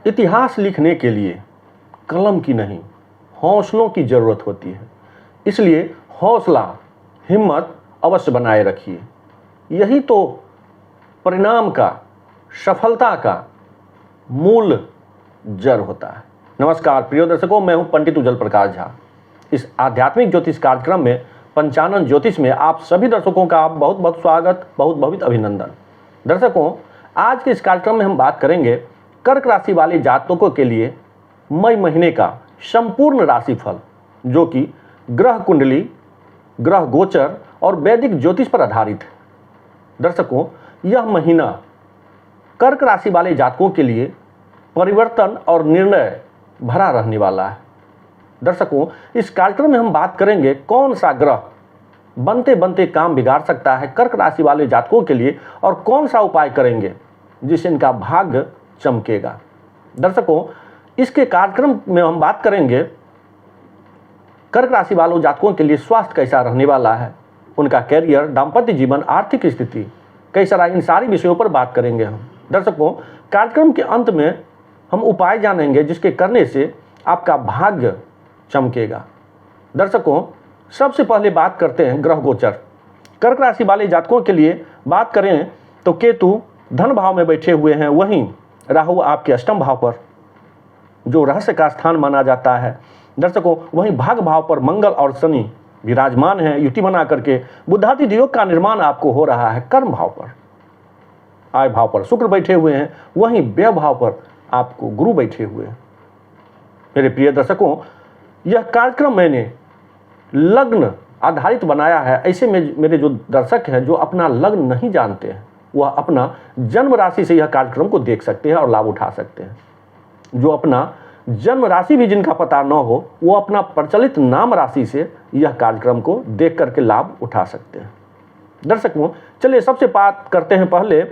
इतिहास लिखने के लिए कलम की नहीं, हौसलों की ज़रूरत होती है। इसलिए हौसला, हिम्मत अवश्य बनाए रखिए। यही तो परिणाम का, सफलता का मूल जड़ होता है। नमस्कार प्रिय दर्शकों, मैं हूं पंडित उज्जवल प्रकाश झा। इस आध्यात्मिक ज्योतिष कार्यक्रम में पंचानन ज्योतिष में आप सभी दर्शकों का बहुत बहुत स्वागत, बहुत बहुत अभिनंदन। दर्शकों, आज के इस कार्यक्रम में हम बात करेंगे कर्क राशि वाले जातकों के लिए मई महीने का संपूर्ण राशिफल, जो कि ग्रह कुंडली, ग्रह गोचर और वैदिक ज्योतिष पर आधारित है। दर्शकों, यह महीना कर्क राशि वाले जातकों के लिए परिवर्तन और निर्णय भरा रहने वाला है। दर्शकों, इस कार्यक्रम में हम बात करेंगे कौन सा ग्रह बनते बनते काम बिगाड़ सकता है कर्क राशि वाले जातकों के लिए, और कौन सा उपाय करेंगे जिससे इनका भाग्य चमकेगा। दर्शकों, इसके कार्यक्रम में हम बात करेंगे कर्क राशि वालों जातकों के लिए स्वास्थ्य कैसा रहने वाला है, उनका कैरियर, दाम्पत्य जीवन, आर्थिक स्थिति कैसा रहा, इन सारी विषयों पर बात करेंगे हम। दर्शकों, कार्यक्रम के अंत में हम उपाय जानेंगे जिसके करने से आपका भाग्य चमकेगा। दर्शकों, सबसे पहले बात करते हैं ग्रह गोचर। कर्क राशि वाले जातकों के लिए बात करें तो केतु धन भाव में बैठे हुए हैं, वहीं राहु आपके अष्टम भाव पर, जो रहस्य का स्थान माना जाता है। दर्शकों, वहीं भाग भाव पर मंगल और शनि विराजमान हैं, युति बना करके बुद्धादित्य योग का निर्माण आपको हो रहा है। कर्म भाव पर, आय भाव पर शुक्र बैठे हुए हैं, वहीं व्यय भाव पर आपको गुरु बैठे हुए हैं। मेरे प्रिय दर्शकों, यह कार्यक्रम मैंने लग्न आधारित बनाया है। ऐसे में मेरे जो दर्शक हैं जो अपना लग्न नहीं जानते हैं, वह अपना जन्म राशि से यह कार्यक्रम को देख सकते हैं और लाभ उठा सकते हैं। जो अपना जन्म राशि भी जिनका पता न हो, वो अपना प्रचलित नाम राशि से यह कार्यक्रम को देख करके लाभ उठा सकते हैं। दर्शकों, चलिए सबसे बात करते हैं पहले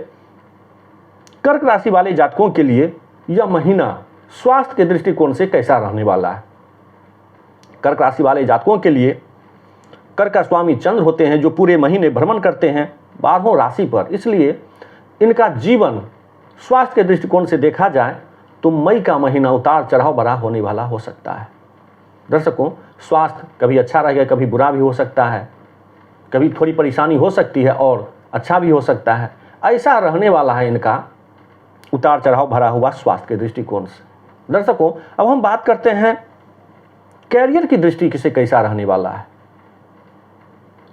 कर्क राशि वाले जातकों के लिए यह महीना स्वास्थ्य के दृष्टिकोण से कैसा रहने वाला है। कर्क राशि वाले जातकों के लिए कर्क का स्वामी चंद्र होते हैं, जो पूरे महीने भ्रमण करते हैं 12 राशि पर। इसलिए इनका जीवन स्वास्थ्य के दृष्टिकोण से देखा जाए तो मई का महीना उतार चढ़ाव भरा होने वाला हो सकता है। दर्शकों, स्वास्थ्य कभी अच्छा रहेगा, कभी बुरा भी हो सकता है, कभी थोड़ी परेशानी हो सकती है और अच्छा भी हो सकता है। ऐसा रहने वाला है इनका उतार चढ़ाव भरा हुआ स्वास्थ्य के दृष्टिकोण से। दर्शकों, अब हम बात करते हैं कैरियर की दृष्टि से कैसा रहने वाला है।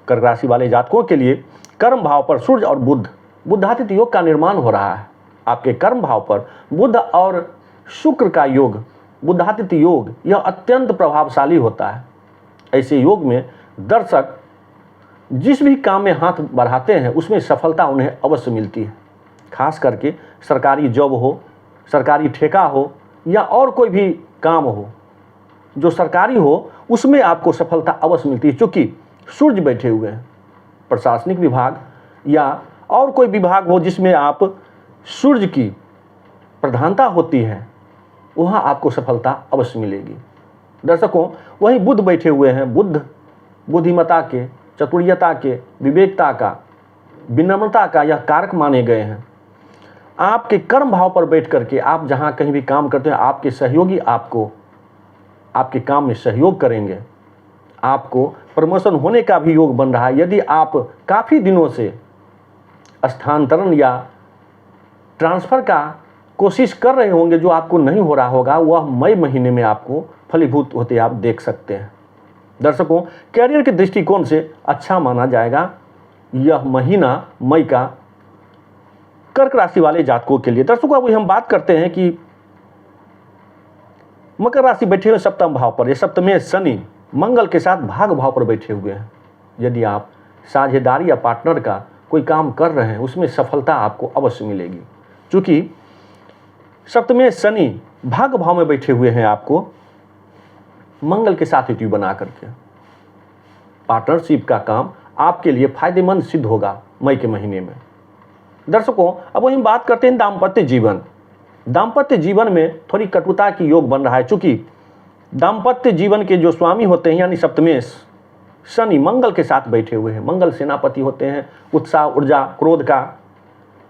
कर्क राशि वाले जातकों के लिए कर्म भाव पर सूर्य और बुद्धादित्य योग का निर्माण हो रहा है। आपके कर्म भाव पर बुध और शुक्र का योग, बुद्धादित्य योग, यह अत्यंत प्रभावशाली होता है। ऐसे योग में दर्शक जिस भी काम में हाथ बढ़ाते हैं उसमें सफलता उन्हें अवश्य मिलती है। खास करके सरकारी जॉब हो, सरकारी ठेका हो या और कोई भी काम हो जो सरकारी हो, उसमें आपको सफलता अवश्य मिलती है। चूँकि सूर्य बैठे हुए हैं, प्रशासनिक विभाग या और कोई विभाग हो जिसमें आप सूर्य की प्रधानता होती है, वहाँ आपको सफलता अवश्य मिलेगी। दर्शकों, वहीं बुध बैठे हुए हैं। बुध बुद्धिमता के, चतुर्यता के, विवेकता का, विनम्रता का यह कारक माने गए हैं। आपके कर्म भाव पर बैठ करके आप जहाँ कहीं भी काम करते हैं, आपके सहयोगी आपको आपके काम में सहयोग करेंगे। आपको प्रमोशन होने का भी योग बन रहा है। यदि आप काफ़ी दिनों से स्थानांतरण या ट्रांसफ़र का कोशिश कर रहे होंगे जो आपको नहीं हो रहा होगा, वह मई महीने में आपको फलीभूत होते आप देख सकते हैं। दर्शकों, कैरियर के दृष्टिकोण से अच्छा माना जाएगा यह महीना मई का कर्क राशि वाले जातकों के लिए। दर्शकों, अब हम बात करते हैं कि मकर राशि बैठे हुए सप्तम भाव पर, ये सप्तमें शनि मंगल के साथ भाग भाव पर बैठे हुए हैं। यदि आप साझेदारी या पार्टनर का कोई काम कर रहे हैं, उसमें सफलता आपको अवश्य मिलेगी। चूँकि सप्तमें शनि भाग भाव में बैठे हुए हैं, आपको मंगल के साथ युति बना करके पार्टनरशिप का काम आपके लिए फायदेमंद सिद्ध होगा मई के महीने में। दर्शकों, अब वहीं बात करते हैं दाम्पत्य जीवन। दाम्पत्य जीवन में थोड़ी कटुता की योग बन रहा है। चूँकि दाम्पत्य जीवन के जो स्वामी होते हैं यानी सप्तमेश शनि मंगल के साथ बैठे हुए हैं। मंगल सेनापति होते हैं उत्साह, ऊर्जा, क्रोध का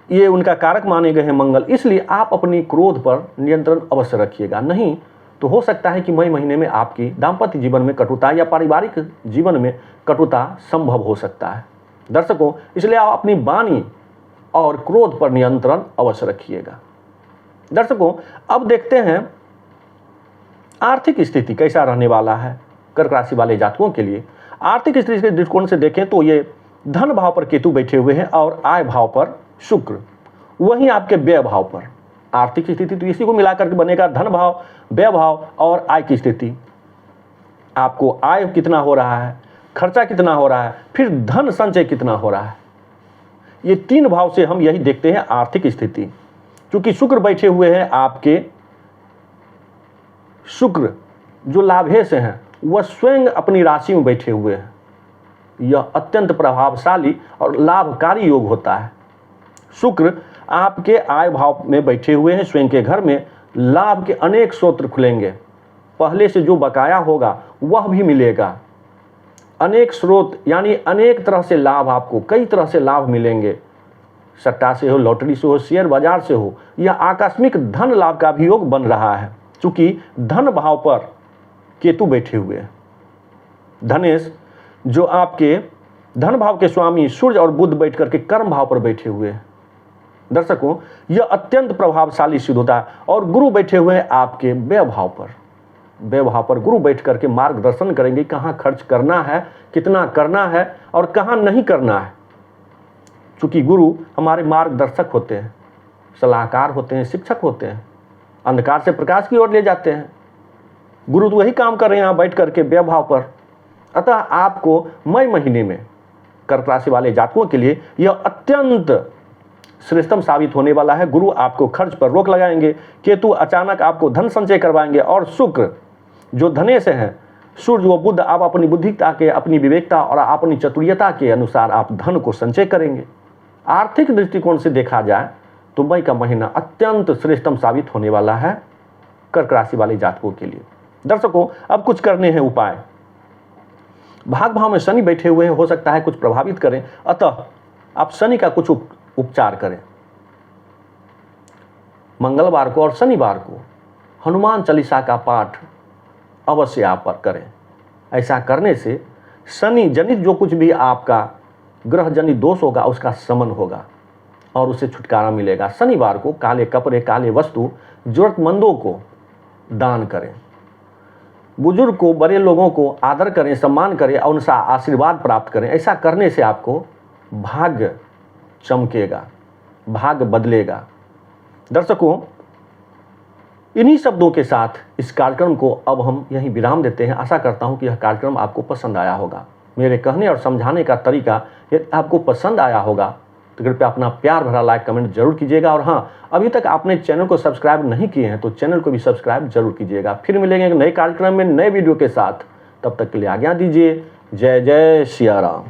ये उनका कारक माने गए हैं मंगल, इसलिए आप अपनी क्रोध पर नियंत्रण अवश्य रखिएगा। नहीं तो हो सकता है कि मई महीने में आपकी दाम्पत्य जीवन में कटुता या पारिवारिक जीवन में कटुता संभव हो सकता है। दर्शकों, इसलिए आप अपनी वाणी और क्रोध पर नियंत्रण अवश्य रखिएगा। दर्शकों, अब देखते हैं आर्थिक स्थिति कैसा रहने वाला है कर्क राशि वाले जातकों के लिए। आर्थिक स्थिति के दृष्टिकोण से देखें तो ये धन भाव पर केतु बैठे हुए हैं और आय भाव पर शुक्र, वहीं आपके व्यय भाव पर। आर्थिक स्थिति तो इसी को मिलाकर के बनेगा, धन भाव, व्यय भाव और आय की स्थिति। आपको आय कितना हो रहा है, खर्चा कितना हो रहा है, फिर धन संचय कितना हो रहा है, ये 3 भाव से हम यही देखते हैं आर्थिक स्थिति। क्योंकि शुक्र बैठे हुए हैं आपके, शुक्र जो लाभेश हैं वह स्वयं अपनी राशि में बैठे हुए हैं। यह अत्यंत प्रभावशाली और लाभकारी योग होता है। शुक्र आपके आय भाव में बैठे हुए हैं, स्वयं के घर में लाभ के अनेक स्रोत खुलेंगे। पहले से जो बकाया होगा वह भी मिलेगा। अनेक स्रोत यानी अनेक तरह से लाभ, आपको कई तरह से लाभ मिलेंगे। सट्टा से हो, लॉटरी से हो, शेयर बाजार से हो, यह आकस्मिक धन लाभ का भी योग बन रहा है। चूंकि धन भाव पर केतु बैठे हुए हैं। धनेश जो आपके धन भाव के स्वामी सूर्य और बुध बैठ करके कर्म भाव पर बैठे हुए हैं। दर्शकों, यह अत्यंत प्रभावशाली सिद्ध होता है। और गुरु बैठे हुए हैं आपके व्यय भाव पर। व्यय भाव पर गुरु बैठ करके मार्गदर्शन करेंगे, कहाँ खर्च करना है, कितना करना है और कहाँ नहीं करना है। चूंकि गुरु हमारे मार्गदर्शक होते हैं, सलाहकार होते हैं, शिक्षक होते हैं, अंधकार से प्रकाश की ओर ले जाते हैं। गुरु तो वही काम कर रहे हैं यहाँ बैठ करके व्यय भाव पर। अतः आपको मई महीने में कर्क राशि वाले जातकों के लिए यह अत्यंत श्रेष्ठतम साबित होने वाला है। गुरु आपको खर्च पर रोक लगाएंगे, केतु अचानक आपको धन संचय करवाएंगे और शुक्र जो धनेश हैं, सूर्य व बुध आप अपनी बुद्धिता के, अपनी विवेकता और अपनी चतुर्यता के अनुसार आप धन को संचय करेंगे। आर्थिक दृष्टिकोण से देखा जाए तो मई का महीना अत्यंत श्रेष्ठतम साबित होने वाला है कर्क राशि वाले जातकों के लिए। दर्शकों, अब कुछ करने हैं उपाय। भाग भाव में शनि बैठे हुए हैं, हो सकता है कुछ प्रभावित करें, अतः आप शनि का कुछ उपचार करें। मंगलवार को और शनिवार को हनुमान चालीसा का पाठ अवश्य आप पर करें। ऐसा करने से शनि जनित जो कुछ भी आपका ग्रह जनित दोष होगा उसका शमन होगा और उससे छुटकारा मिलेगा। शनिवार को काले कपड़े, काले वस्तु जरूरतमंदों को दान करें। बुजुर्ग को, बड़े लोगों को आदर करें, सम्मान करें और उनसे आशीर्वाद प्राप्त करें। ऐसा करने से आपको भाग्य चमकेगा, भाग्य बदलेगा। दर्शकों, इन्हीं शब्दों के साथ इस कार्यक्रम को अब हम यहीं विराम देते हैं। आशा करता हूं कि यह कार्यक्रम आपको पसंद आया होगा। मेरे कहने और समझाने का तरीका यदि आपको पसंद आया होगा तो कृपया अपना प्यार भरा लाइक कमेंट जरूर कीजिएगा। और हाँ, अभी तक आपने चैनल को सब्सक्राइब नहीं किए हैं तो चैनल को भी सब्सक्राइब जरूर कीजिएगा। फिर मिलेंगे एक नए कार्यक्रम में नए वीडियो के साथ। तब तक के लिए आज्ञा दीजिए। जय जय सिया राम।